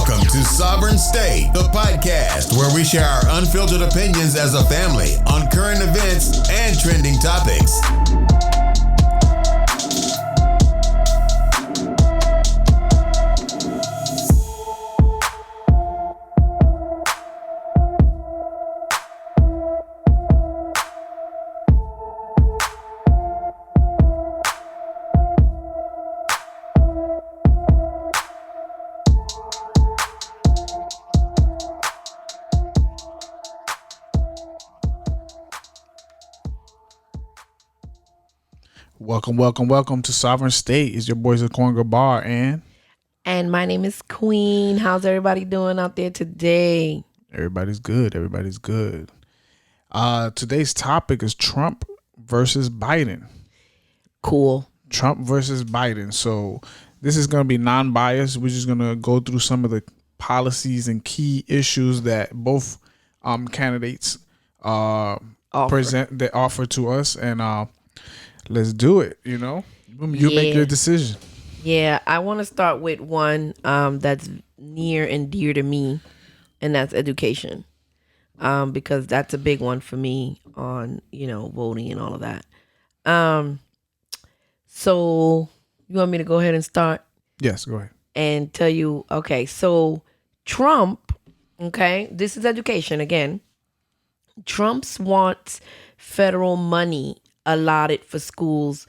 Welcome to Sovereign State, the podcast where we share our unfiltered opinions as a family on current events and trending topics. Welcome to Sovereign State. It's your boys at Corner Bar and my name is Queen. How's everybody doing out there today? Everybody's good. Today's topic is Trump versus Biden. Cool. Trump versus Biden. So this is going to be non-biased. We're just going to go through some of the policies and key issues that both candidates offer to us, and let's do it. You make your decision. Yeah, I want to start with one that's near and dear to me, and that's education, because that's a big one for me on voting and all of that. So you want me to go ahead and start? Yes, go ahead. And tell you, okay, so Trump, okay, this is education again. Trump wants federal money allotted for schools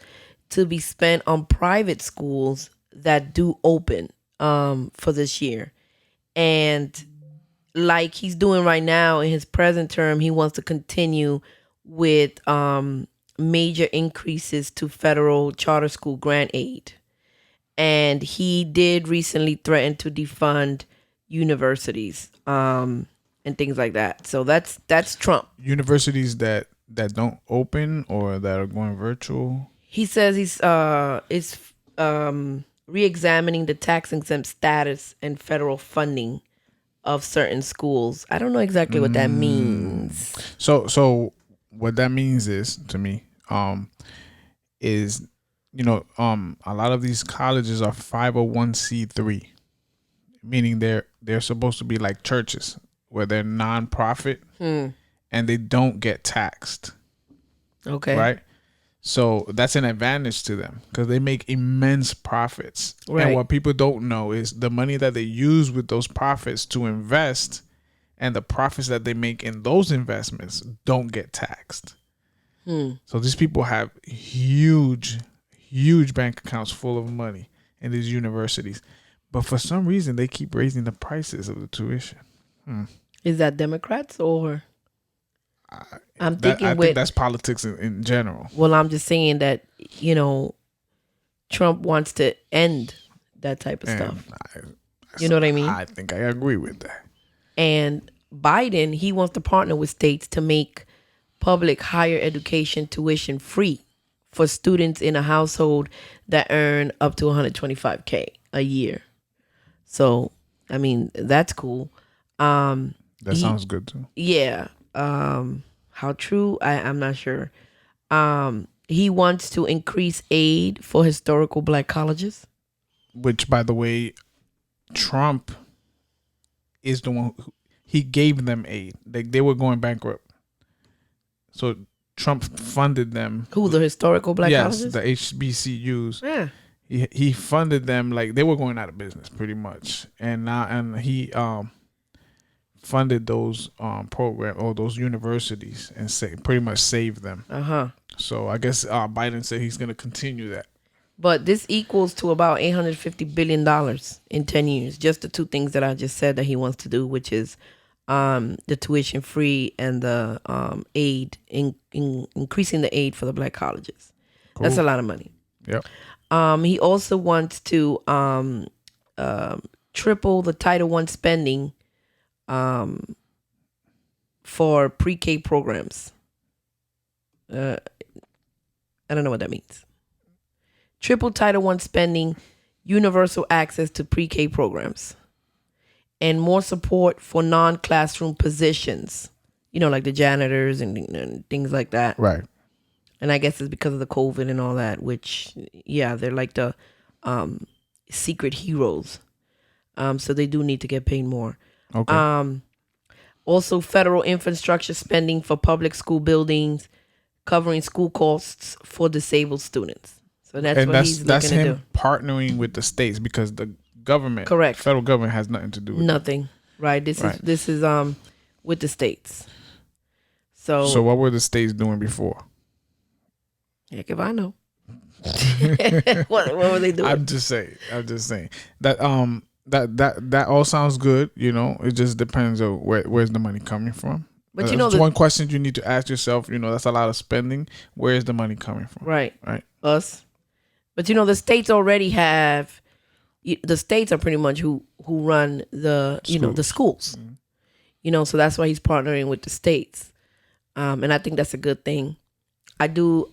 to be spent on private schools that do open for this year. And like he's doing right now in his present term, he wants to continue with major increases to federal charter school grant aid. And he did recently threaten to defund universities and things like that. So that's Trump. Universities that don't open or that are going virtual. He says he's re-examining the tax-exempt status and federal funding of certain schools. I don't know exactly what that means. So what that means is, to me, is a lot of these colleges are 501c3, meaning they're supposed to be like churches where they're non-profit and they don't get taxed. Okay. Right? So that's an advantage to them because they make immense profits. Right. And what people don't know is the money that they use with those profits to invest and the profits that they make in those investments don't get taxed. So these people have huge bank accounts full of money in these universities. But for some reason, they keep raising the prices of the tuition. Is that Democrats or? I think that's politics in general. Well, I'm just saying that, Trump wants to end that type of stuff. You know what I mean? I think I agree with that. And Biden, he wants to partner with states to make public higher education tuition free for students in a household that earn up to $125K a year. So, I mean, that's cool. That sounds good too. Yeah. How true? I'm not sure. He wants to increase aid for historical black colleges. Which, by the way, Trump is the one he gave them aid. They were going bankrupt. So Trump funded them. Who, the historical black colleges? Yes, the HBCUs. Yeah. He funded them like they were going out of business pretty much. And he funded those programs or those universities and pretty much saved them. So I guess Biden said he's going to continue that. But this equals to about $850 billion in 10 years. Just the two things that I just said that he wants to do, which is the tuition free and the aid, increasing the aid for the black colleges. Cool. That's a lot of money. Yep. He also wants to triple the Title I spending for pre-K programs. I don't know what that means. Triple Title I spending, universal access to pre-K programs, and more support for non-classroom positions, like the janitors and things like that. Right. And I guess it's because of the COVID and all that, which, yeah, they're like the secret heroes So they do need to get paid more. Okay. Also, federal infrastructure spending for public school buildings, covering school costs for disabled students. So that's what he's looking to do. Partnering with the states because the government, Correct, federal government has nothing to do with nothing. Right. This is with the states. So what were the states doing before? Heck if I know. What were they doing? I'm just saying that that all sounds good. It just depends on where's the money coming from. But that's one question you need to ask yourself. That's a lot of spending. Where is the money coming from? Right. Us. But the states already have. The states are pretty much who run the the schools. Mm-hmm. So that's why he's partnering with the states, and I think that's a good thing. I do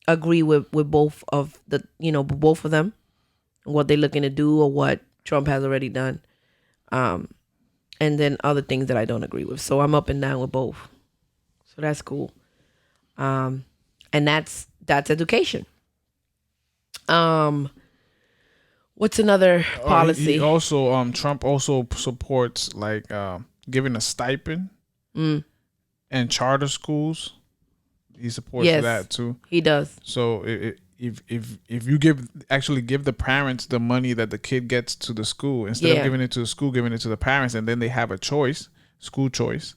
agree with both of both of them, what they're looking to do or what Trump has already done, and then other things that I don't agree with. So I'm up and down with both. So that's cool, and that's education. What's another policy? He also Trump also supports like giving a stipend and charter schools. He supports that too. He does. So if you give the parents the money that the kid gets to the school instead of giving it to the school, giving it to the parents, and then they have a school choice,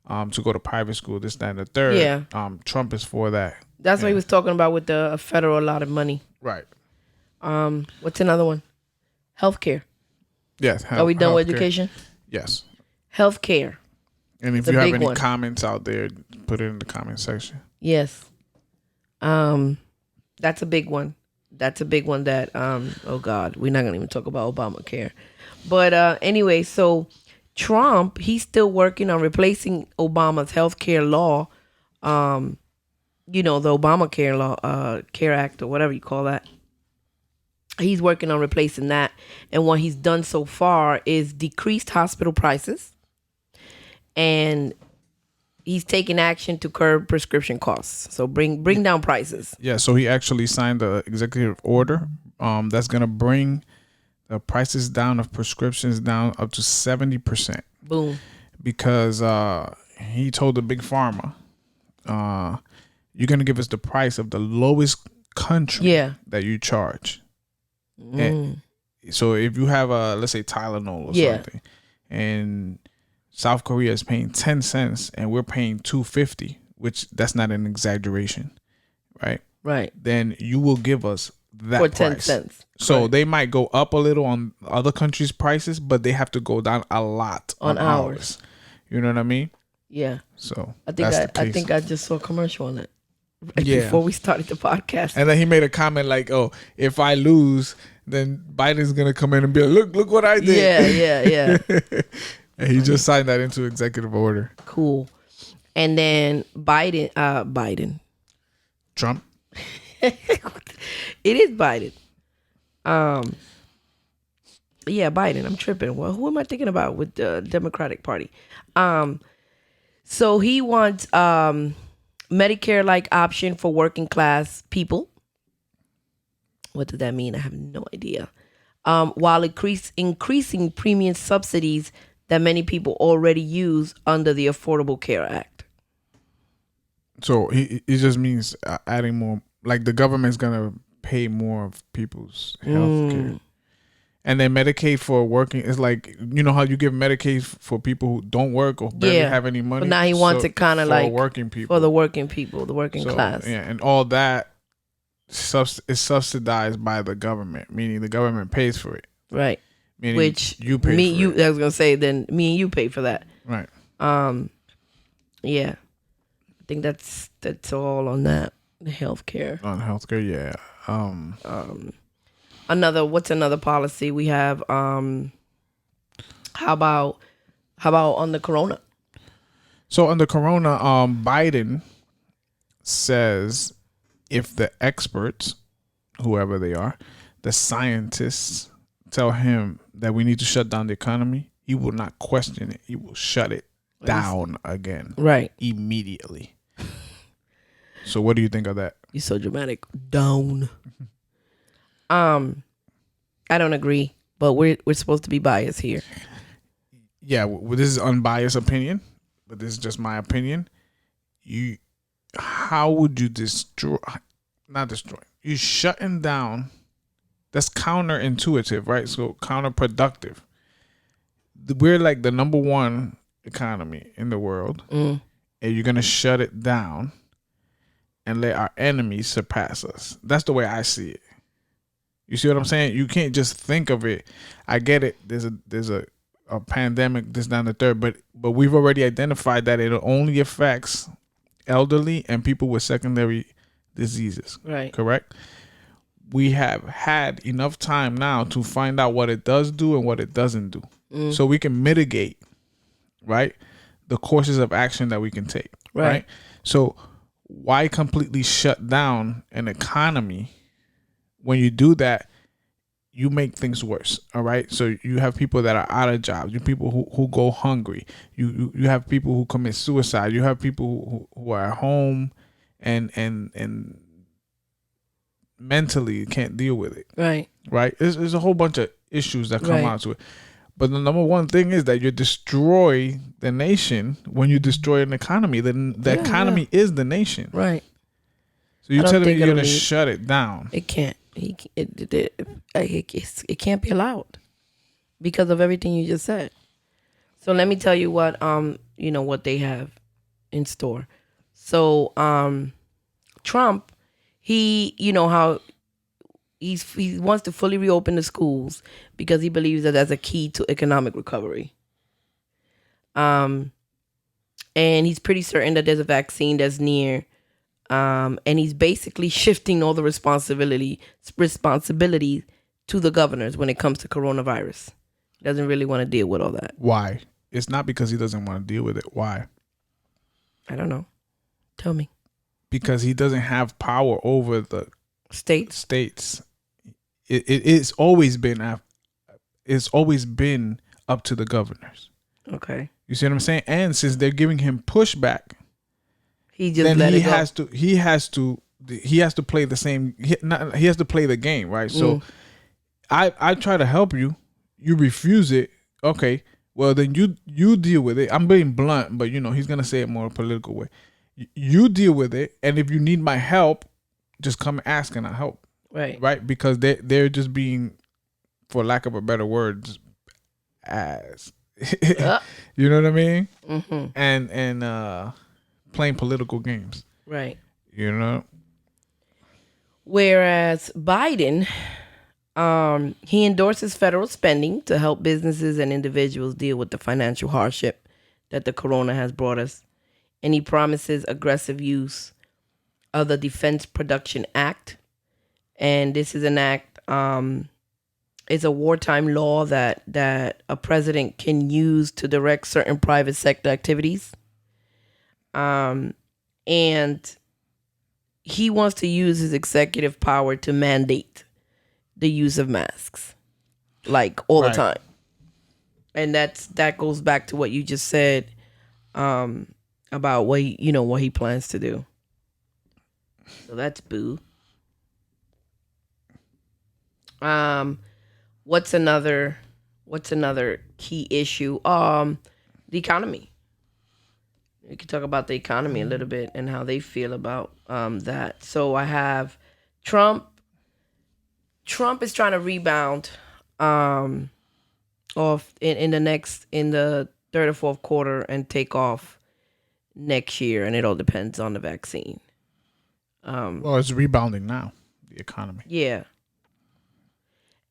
to go to private school, this, that, and the third. Yeah. Trump is for that. That's what he was talking about with the federal a lot of money. Right. What's another one? Healthcare. Yes. Are we done with education? Yes. Healthcare. And if you have any comments out there, put it in the comment section. Yes. That's a big one. That's a big one that, oh God, we're not going to even talk about Obamacare. But anyway, so Trump, he's still working on replacing Obama's healthcare law, the Obamacare law, Care Act or whatever you call that. He's working on replacing that. And what he's done so far is decreased hospital prices. And he's taking action to curb prescription costs. So bring down prices. Yeah, so he actually signed the executive order that's going to bring the prices down of prescriptions down up to 70%. Boom. Because he told the big pharma, you're going to give us the price of the lowest country that you charge. And so if you have let's say Tylenol or something, and South Korea is paying 10 cents and we're paying $2.50, which that's not an exaggeration, right? Right. Then you will give us that for price. 10 cents. So they might go up a little on other countries' prices, but they have to go down a lot on ours. You know what I mean? Yeah. So I think I just saw a commercial on it before we started the podcast. And then he made a comment like, "Oh, if I lose, then Biden's gonna come in and be like, look what I did." Yeah. And he just signed that into executive order. Cool. And then Biden. Trump. It is Biden. Yeah, Biden. I'm tripping. Well, who am I thinking about with the Democratic Party? So he wants Medicare-like option for working class people. What does that mean? I have no idea. While increasing premium subsidies that many people already use under the Affordable Care Act. So it just means adding more, like the government's gonna pay more of people's health care. And then Medicaid for working is like, how you give Medicaid for people who don't work or barely have any money. But now he wants it kind of like working people, for the working people, the working class. Yeah, and all that is subsidized by the government, meaning the government pays for it. Right. Meaning which you pay for it. I was gonna say then me and you pay for that. Right. Yeah. I think that's all on that. The healthcare. On healthcare, yeah. What's another policy we have? How about on the corona? So on the corona, Biden says if the experts, whoever they are, the scientists tell him that we need to shut down the economy, he will not question it. He will shut it down again. Right. Immediately. So what do you think of that? You're so dramatic. Down. I don't agree. but we're supposed to be biased here. Yeah, this is unbiased opinion, but this is just my opinion. How would you not destroy? You shutting down. That's counterintuitive, right? So counterproductive. We're like the number one economy in the world, and you're gonna shut it down and let our enemies surpass us. That's the way I see it. You see what I'm saying? You can't just think of it. I get it. There's a pandemic, this, down the third, but we've already identified that it only affects elderly and people with secondary diseases. Right. Correct? We have had enough time now to find out what it does do and what it doesn't do. So we can mitigate, right, the courses of action that we can take. Right. So why completely shut down an economy? When you do that, you make things worse. All right. So you have people that are out of jobs. You have people who go hungry. You have people who commit suicide. You have people who are at home and mentally can't deal with it. Right. There's a whole bunch of issues that come out to it. But the number one thing is that you destroy the nation when you destroy an economy. Then the economy is the nation. Right. So you're telling me you're going to shut it down? It can't. It can't be allowed because of everything you just said. So let me tell you what what they have in store. So Trump, he how he wants to fully reopen the schools because he believes that that's a key to economic recovery. And he's pretty certain that there's a vaccine that's near. And he's basically shifting all the responsibility to the governors when it comes to coronavirus. He doesn't really want to deal with all that. Why? It's not because he doesn't want to deal with it. Why? I don't know. Tell me. Because he doesn't have power over the states. It's always been up to the governors. Okay. You see what I'm saying? And since they're giving him pushback, he has to play the same. He has to play the game, right? So, I try to help you. You refuse it. Okay. Well, then you deal with it. I'm being blunt, but he's gonna say it more political way. You deal with it, and if you need my help, just come ask and I'll help. Right. Because they're just being, for lack of a better word, ass. You know what I mean? Mm-hmm. And playing political games. Right. Whereas Biden, he endorses federal spending to help businesses and individuals deal with the financial hardship that the corona has brought us. And he promises aggressive use of the Defense Production Act. And this is an act, it's a wartime law that a president can use to direct certain private sector activities. And he wants to use his executive power to mandate the use of masks, like all the time. And that goes back to what you just said, about what he plans to do. So that's boo. What's another key issue? The economy. We could talk about the economy a little bit and how they feel about that. So I have Trump. Trump is trying to rebound off in the third or fourth quarter and take off next year, and it all depends on the vaccine. Well, it's rebounding now, the economy. Yeah.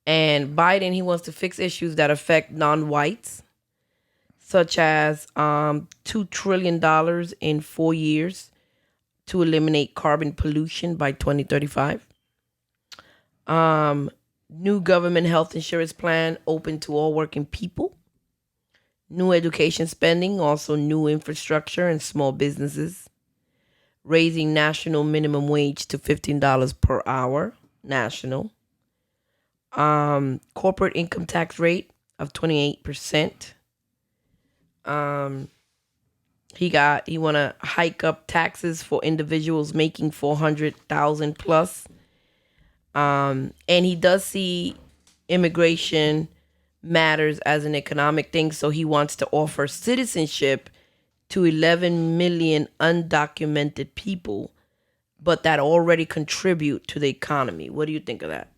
And Biden, he wants to fix issues that affect non-whites, such as $2 trillion in 4 years to eliminate carbon pollution by 2035. New government health insurance plan open to all working people. New education spending, also new infrastructure and small businesses. Raising national minimum wage to $15 per hour, national. Corporate income tax rate of 28%. He want to hike up taxes for individuals making $400,000 plus. And he does see immigration matters as an economic thing, so he wants to offer citizenship to 11 million undocumented people, but that already contribute to the economy. What do you think of that?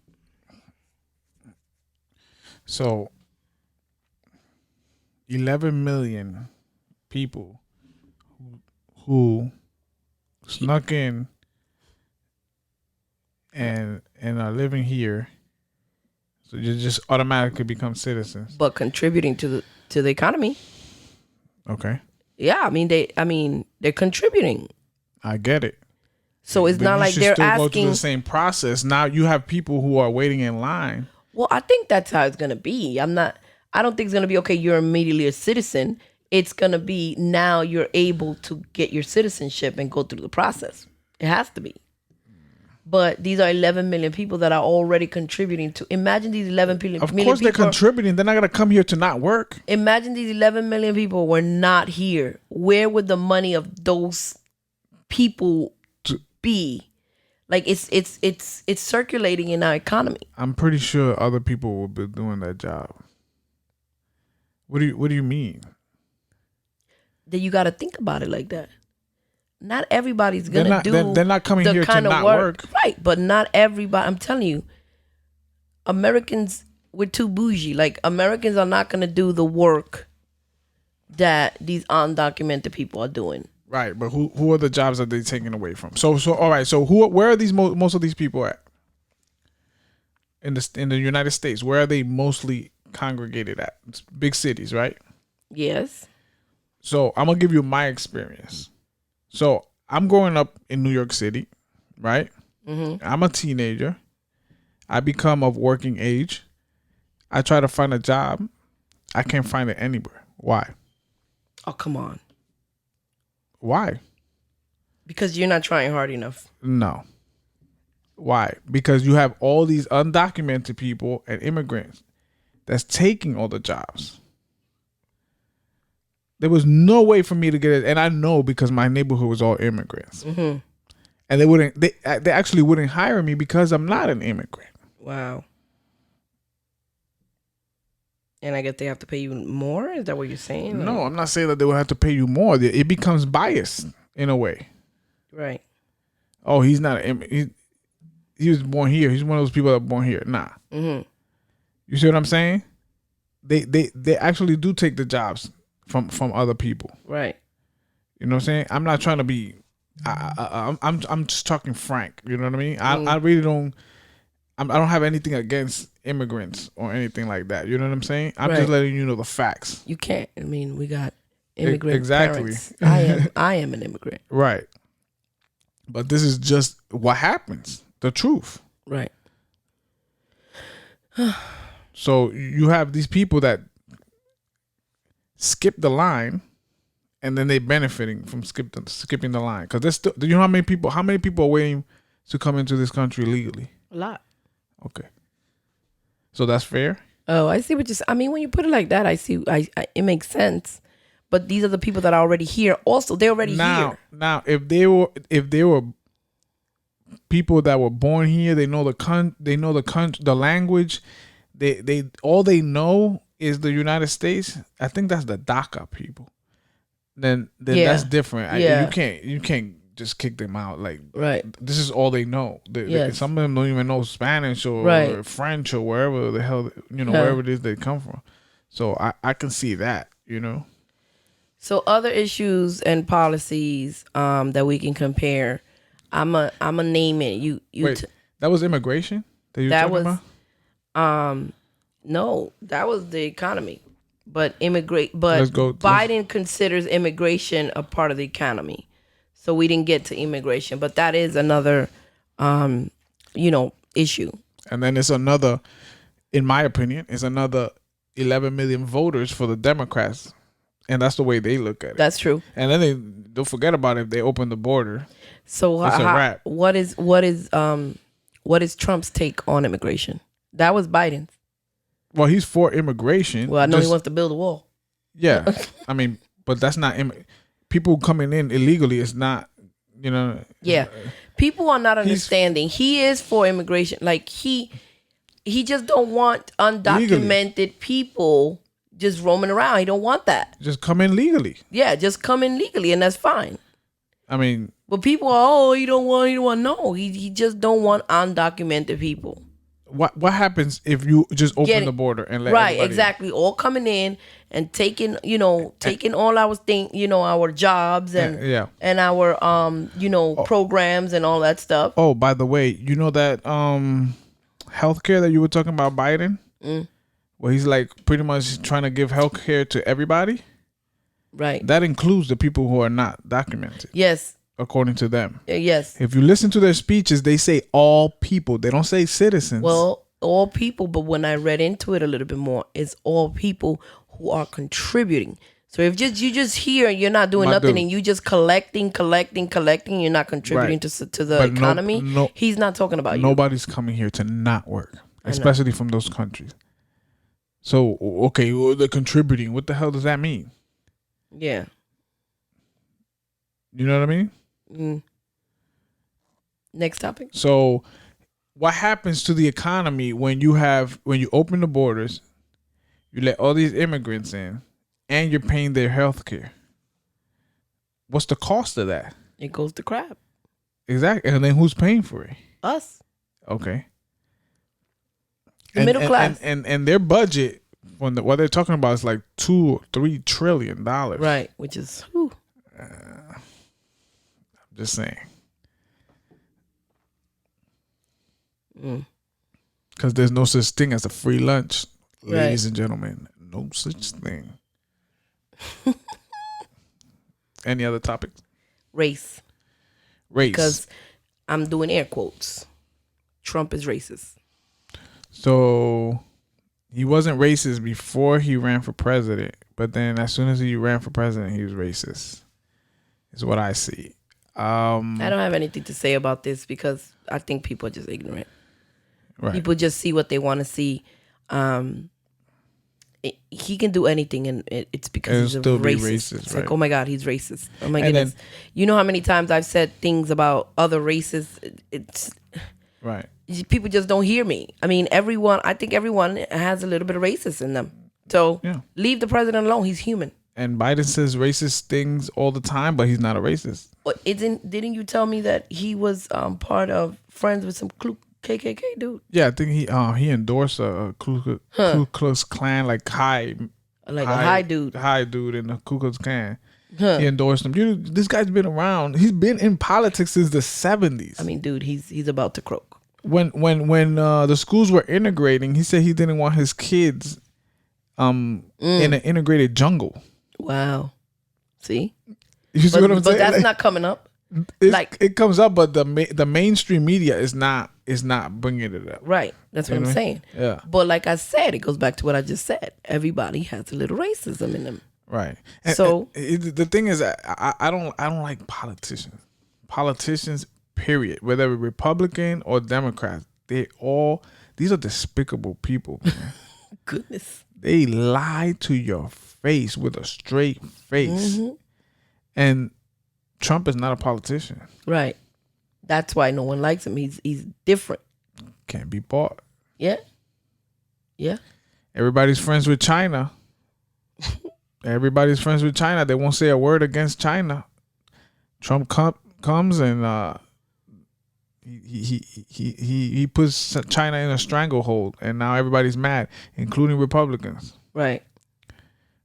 So 11 million people who snuck in and are living here, so you just automatically become citizens. But contributing to the economy. Okay. Yeah, they're contributing. I get it. So it's not like they're asking. Go through the same process. Now you have people who are waiting in line. Well, I think that's how it's gonna be. I don't think it's gonna be okay. You're immediately a citizen. It's gonna be now you're able to get your citizenship and go through the process. It has to be. But these are 11 million people that are already contributing to. Imagine these 11 million. Of course, they're contributing. They're not gonna come here to not work. Imagine these 11 million people were not here. Where would the money of those people be? Like it's circulating in our economy. I'm pretty sure other people will be doing that job. What do you mean? That you got to think about it like that. Not everybody's gonna do. They're not coming here to not work, right? But not everybody. I'm telling you, Americans, we're too bougie. Like Americans are not gonna do the work that these undocumented people are doing. Right, but who are the jobs that they're taking away from? So all right. So where are these most of these people at? In the United States, where are they mostly congregated at? It's big cities, right? Yes. So I'm gonna give you my experience. So I'm growing up in New York City, right? Mm-hmm. I'm a teenager. I become of working age. I try to find a job. I can't find it anywhere. Why? Oh, come on. Why? Because you're not trying hard enough. No. Why? Because you have all these undocumented people and immigrants that's taking all the jobs. There was no way for me to get it, and I know because my neighborhood was all immigrants, and they actually wouldn't hire me because I'm not an immigrant. Wow. And I guess they have to pay you more? Is that what you're saying? No, I'm not saying that they will have to pay you more. It becomes biased in a way. Right. Oh, he's not he was born here. He's one of those people that are born here. Nah. Mm-hmm. You see what I'm saying? They actually do take the jobs from other people. Right. You know what I'm saying? I'm not trying to be. I'm just talking frank. You know what I mean? I really don't. I don't have anything against immigrants or anything like that. You know what I'm saying? I'm just letting you know the facts. You can't. I mean, we got immigrant parents. I am an immigrant. Right. But this is just what happens. The truth. Right. So you have these people that skip the line, and then they benefiting from skipping the line. Because there's still. Do you know how many people are waiting to come into this country legally? A lot. Okay. So that's fair? Oh, I see what you're saying. I mean, when you put it like that, I see. It makes sense. But these are the people that are already here. Also, they're already here. Now, if they were people that were born here, they know the language. They all they know is the United States. I think that's the DACA people. Then that's different. Yeah. You can't just kick them out. Like, right. This is all they know. Some of them don't even know Spanish or French or wherever the hell, wherever it is they come from. So I can see that, So other issues and policies that we can compare. I'm a name it. You wait. That was immigration that you were talking about? No, that was the economy. But Biden considers immigration a part of the economy. So we didn't get to immigration, but that is another, issue. And then it's another, in my opinion, it's another 11 million voters for the Democrats, and that's the way they look at it. That's true. And then they'll forget about it if they open the border. So it's a wrap. What is Trump's take on immigration? That was Biden's. Well, he's for immigration. Well, I know he wants to build a wall. Yeah, I mean, but that's not people coming in illegally. It's not, Yeah, people are not understanding. He is for immigration. Like He just don't want undocumented people just roaming around. He don't want that. Just come in legally. Yeah, just come in legally, and that's fine. I mean, but people are, he don't want. No, he just don't want undocumented people. What happens if you just open the border and let right, exactly, in? All coming in and taking all our our jobs and and our programs and all that stuff. Oh, by the way, you know that healthcare that you were talking about, Biden, where he's like pretty much trying to give healthcare to everybody. Right. That includes the people who are not documented. Yes. According to them. Yes. If you listen to their speeches, they say all people. They don't say citizens. Well, all people, but when I read into it a little bit more, it's all people who are contributing. So if you just here and you're not doing nothing and you just collecting, you're not contributing to the economy, he's not talking about you. Nobody's coming here to not work, especially from those countries. So, okay, well, they're contributing. What the hell does that mean? Yeah. You know what I mean? Next topic. So what happens to the economy when you open the borders, you let all these immigrants in, and you're paying their health care? What's the cost of that? It goes to crap. Exactly. And then who's paying for it? Us. Okay. The middle class. And their budget, what they're talking about is like $2 or $3 trillion. Right, which is just saying. Because there's no such thing as a free lunch, ladies and gentlemen. No such thing. Any other topics? Race. Because I'm doing air quotes. Trump is racist. So he wasn't racist before he ran for president, but then as soon as he ran for president, he was racist. Is what I see. I don't have anything to say about this because I think people are just ignorant. Right. People just see what they want to see. He can do anything, and it's because he's a racist. It's right. Like, oh my God, he's racist. Oh my goodness. You know how many times I've said things about other races? It's right. People just don't hear me. I mean, I think everyone has a little bit of racist in them. So leave the president alone. He's human. And Biden says racist things all the time, but he's not a racist. Didn't you tell me that he was part of friends with some KKK dude? Yeah, I think he endorsed a Ku Klux Klan a high dude in the Ku Klux Klan. He endorsed him. This guy's been around. He's been in politics since the 70s. I mean, dude, he's about to croak. When the schools were integrating, he said he didn't want his kids in an integrated jungle. Wow. See? You see what I'm saying? But that's not coming up. It comes up, but the mainstream media is not bringing it up. Right. That's what I'm saying. Yeah. But like I said, it goes back to what I just said. Everybody has a little racism in them. Right. So the thing is, I don't like politicians. Politicians, period. Whether Republican or Democrat, these are despicable people. Man. Goodness. They lie to your face with a straight face. Mm-hmm. And Trump is not a politician. Right. That's why no one likes him. He's different. Can't be bought. Yeah. Yeah. Everybody's friends with China. They won't say a word against China. Trump comes and he puts China in a stranglehold, and now everybody's mad, including Republicans. Right.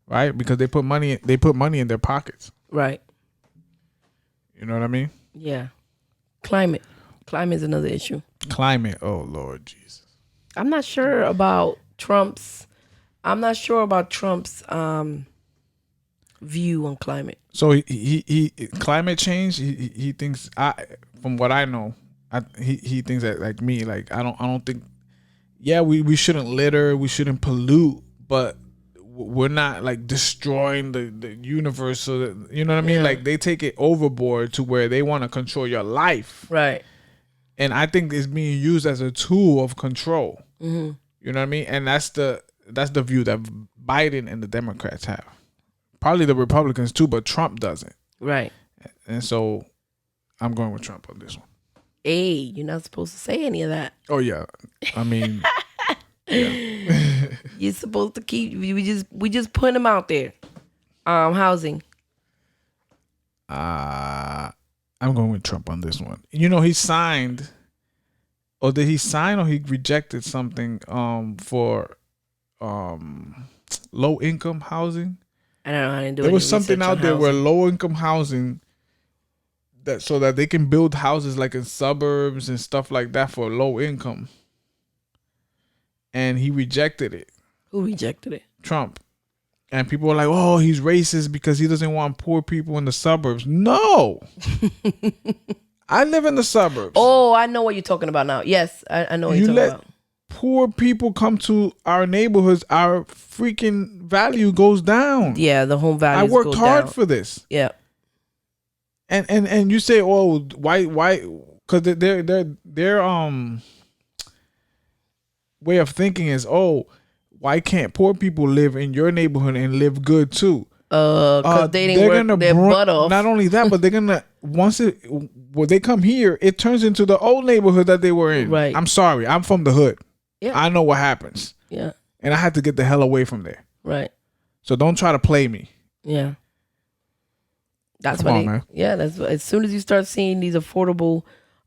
Right? Because they put money in their pockets. Right. You know what I mean? Yeah. Climate is another issue. Climate. Oh Lord Jesus. I'm not sure about Trump's view on climate. So he climate change. He thinks from what I know, he thinks that like me. Like I don't think. Yeah, we shouldn't litter. We shouldn't pollute, but we're not like destroying the universe. So that, you know what I mean? Yeah. Like they take it overboard to where they want to control your life. Right. And I think it's being used as a tool of control. Mm-hmm. You know what I mean? And that's the view that Biden and the Democrats have. Probably the Republicans too, but Trump doesn't. Right. And so I'm going with Trump on this one. Hey, you're not supposed to say any of that. Oh yeah. I mean, You're supposed to keep. We just put them out there. Housing. I'm going with Trump on this one. He signed, or did he sign, or he rejected something for low income housing? I don't know. I didn't do. There was something out there where low income housing, so that they can build houses like in suburbs and stuff like that for low income. And he rejected it. Who rejected it? Trump. And people were like, "Oh, he's racist because he doesn't want poor people in the suburbs." No. I live in the suburbs. Oh, I know what you're talking about now. Yes, I know what you're talking about. Poor people come to our neighborhoods, our freaking value goes down. Yeah, the home value. I worked hard for this. Yeah. And you say, "Oh, why?" Because their way of thinking is, "Oh, why can't poor people live in your neighborhood and live good too?" Because they didn't work their butt off. Not only that, but they're gonna when they come here, it turns into the old neighborhood that they were in. Right. I'm sorry, I'm from the hood. Yeah. I know what happens. Yeah. And I had to get the hell away from there. Right. So don't try to play me. Yeah. That's Come on, man. Yeah, that's as soon as you start seeing these affordable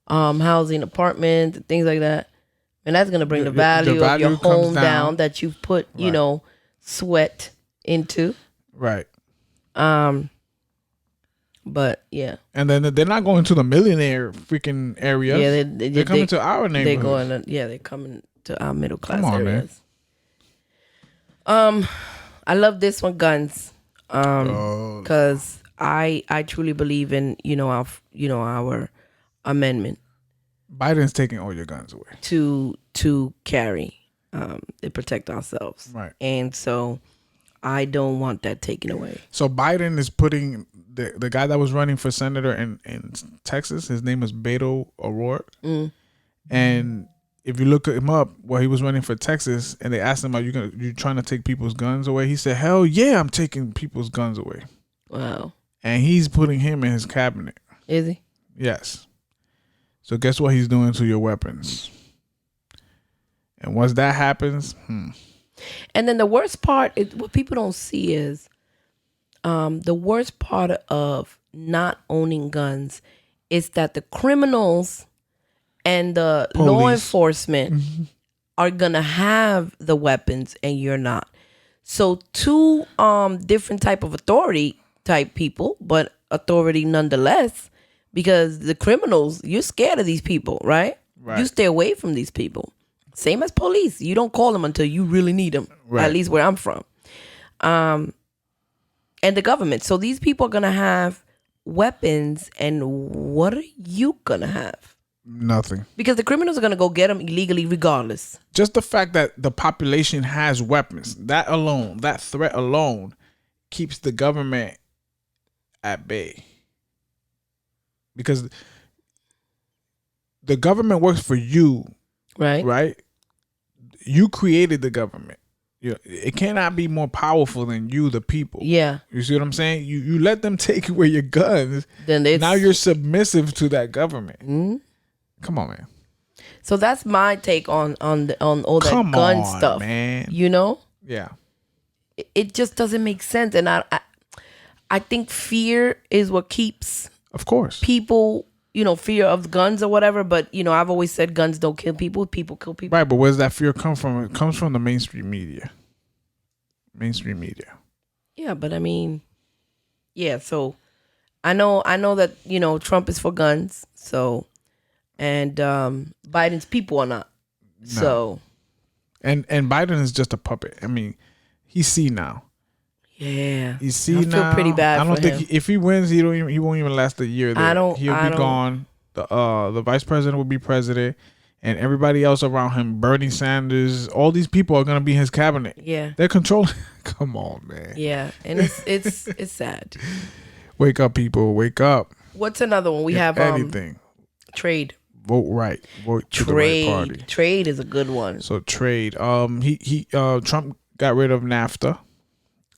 housing apartments and things like that, and that's gonna bring the value of your home down that you've put, right. Sweat into. Right. But yeah. And then they're not going to the millionaire freaking area. Yeah, they're coming to our neighborhood. They're coming to our middle class Come on, areas. Man. I love this one, guns. Because I truly believe in our amendment. Biden's taking all your guns away to carry, to protect ourselves. Right. And so I don't want that taken away. So Biden is putting the guy that was running for senator in Texas. His name is Beto O'Rourke. And if you look him up, he was running for Texas, and they asked him, "Are you trying to take people's guns away?" He said, "Hell yeah, I'm taking people's guns away." Wow. And he's putting him in his cabinet. Is he? Yes. So guess what he's doing to your weapons? And once that happens, And then the worst part is what people don't see is the worst part of not owning guns is that the criminals and the law enforcement are gonna have the weapons and you're not. So two different type of authority type people, but authority nonetheless, because the criminals, you're scared of these people, right? You stay away from these people. Same as police. You don't call them until you really need them, at least where I'm from. And the government. So these people are going to have weapons, and what are you going to have? Nothing. Because the criminals are going to go get them illegally regardless. Just the fact that the population has weapons, that threat alone, keeps the government at bay. Because the government works for you. Right? You created the government. It cannot be more powerful than you, the people. Yeah. You see what I'm saying? You let them take away your guns. Then now you're submissive to that government. Mm-hmm. Come on, man. So that's my take on all that gun stuff, man. Yeah. It just doesn't make sense, and I think fear is what keeps, of course, people. Fear of guns or whatever. But I've always said guns don't kill people. People kill people. Right, but where does that fear come from? It comes from the mainstream media. Yeah, but I mean, yeah. So I know that Trump is for guns. So. And Biden's people are not. No. So, and Biden is just a puppet. I mean, he's senile. Yeah, he's senile. I feel pretty bad. I don't think if he wins, he won't even last a year. There. He'll be gone. The vice president will be president, and everybody else around him, Bernie Sanders, all these people are gonna be in his cabinet. Yeah, they're controlling. Come on, man. Yeah, and it's sad. Wake up, people! Wake up. What's another one? We have anything. Trade. Vote right. Vote to the right party. Trade is a good one. So trade. Trump got rid of NAFTA,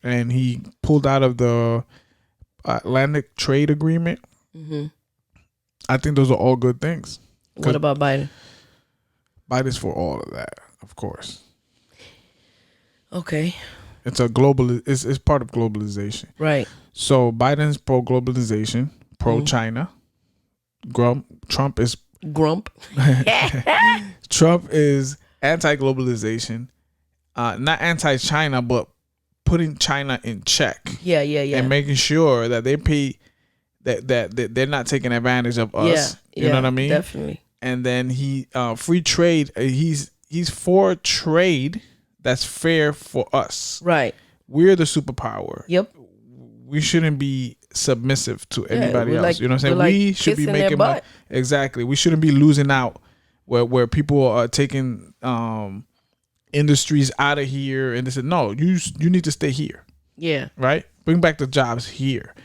and he pulled out of the Atlantic Trade Agreement. Mm-hmm. I think those are all good things. What about Biden? Biden's for all of that, of course. Okay. It's a global. It's part of globalization. Right. So Biden's pro globalization, pro China. Trump is Grump. Trump is anti globalization, not anti China, but putting China in check. Yeah. And making sure that they pay that they're not taking advantage of us. You know what I mean? Definitely. And then he free trade. He's for trade that's fair for us. Right. We're the superpower. Yep. We shouldn't be submissive to anybody else. Like, you know what I'm saying? like we should be making money. Exactly. We shouldn't be losing out where people are taking industries out of here and they said, no, you need to stay here. Yeah. Right? Bring back the jobs here.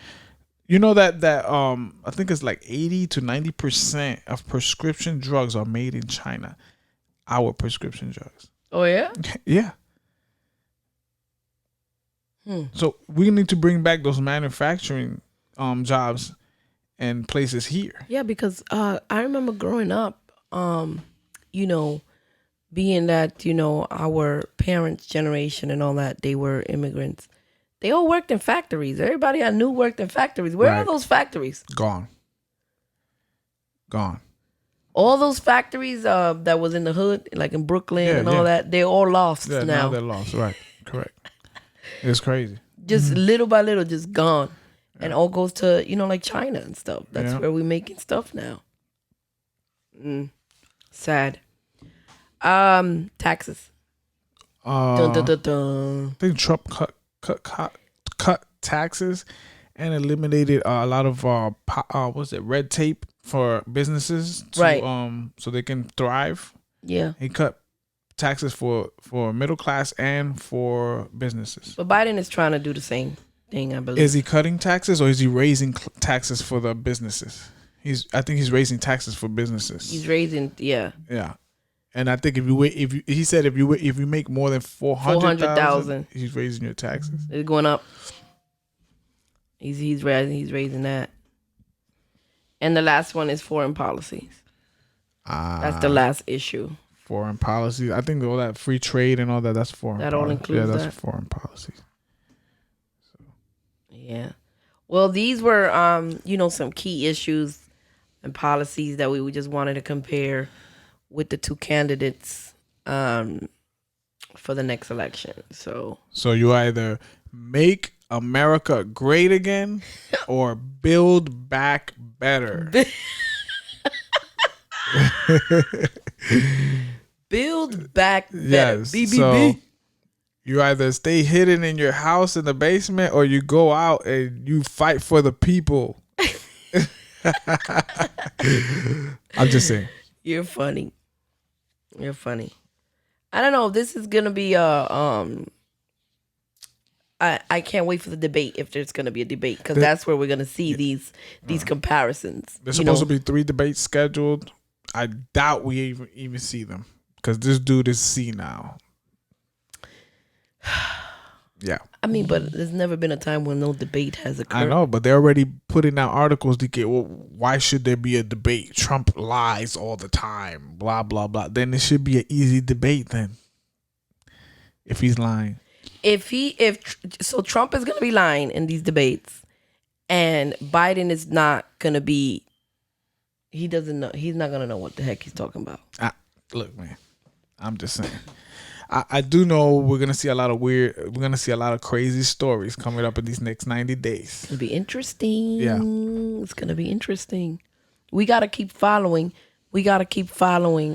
You know that I think it's like 80 to 90% of prescription drugs are made in China. Our prescription drugs. Oh yeah? Yeah. So we need to bring back those manufacturing jobs and places here. Yeah, because I remember growing up, you know, being that, you know, our parents' generation and all that, they were immigrants. They all worked in factories. Everybody I knew worked in factories. Where are those factories? Gone. All those factories that was in the hood, like in Brooklyn and all that, they're all lost now. Now they're lost. Right. Correct. It's crazy. Just little by little, just gone. And all goes to, you know, like China and stuff. That's where we're making stuff now. Sad. Taxes. Dun, dun, dun, dun. I think Trump cut taxes and eliminated a lot of red tape for businesses to, so they can thrive. Yeah. He cut taxes for middle class and for businesses. But Biden is trying to do the same thing, I believe. Is he cutting taxes or is he raising taxes for the businesses? I think he's raising taxes for businesses. He's raising, yeah. And I think he said if you make more than 400,000, he's raising your taxes. It's going up. He's raising that. And the last one is foreign policies. That's the last issue. Foreign policy. I think all that free trade and all that, that's foreign policy. That all includes that? That's foreign policy. So. Yeah. Well, these were, some key issues and policies that we just wanted to compare with the two candidates for the next election. So you either make America great again or build back better. Build back better. Yes. BBB. So you either stay hidden in your house in the basement or you go out and you fight for the people. I'm just saying. You're funny. I don't know. This is gonna be I can't wait for the debate, if there's gonna be a debate, because that's where we're gonna see these comparisons. There's supposed to be 3 debates scheduled. I doubt we even see them because this dude is senile. Yeah. I mean, but there's never been a time when no debate has occurred. I know, but they're already putting out articles to get, well, why should there be a debate? Trump lies all the time, blah, blah, blah. Then it should be an easy debate then, if he's lying. So Trump is going to be lying in these debates, and Biden is not going to be, he doesn't know, he's not going to know what the heck he's talking about. Look, man, I'm just saying. I do know we're gonna see a lot of crazy stories coming up in these next 90 days. It'll be interesting. Yeah. It's gonna be interesting. We gotta keep following.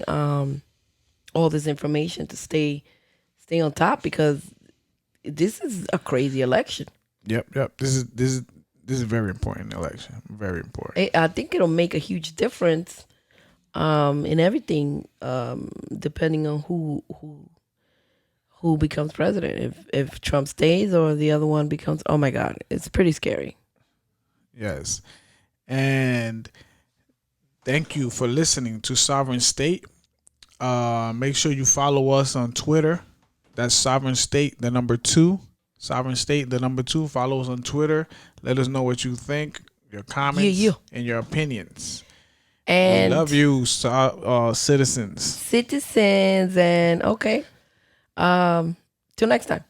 All this information to stay on top, because this is a crazy election. Yep. This is a very important election. Very important. I think it'll make a huge difference in everything, depending on who becomes president. If Trump stays or the other one becomes, oh my God, it's pretty scary. Yes. And thank you for listening to Sovereign State. Make sure you follow us on Twitter. That's Sovereign State, the number 2. Sovereign State, the number 2. Follow us on Twitter. Let us know what you think, your comments, and your opinions. And we love you, citizens. And okay. Till next time.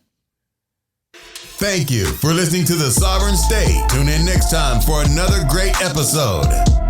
Thank you for listening to The Sovereign State. Tune in next time for another great episode.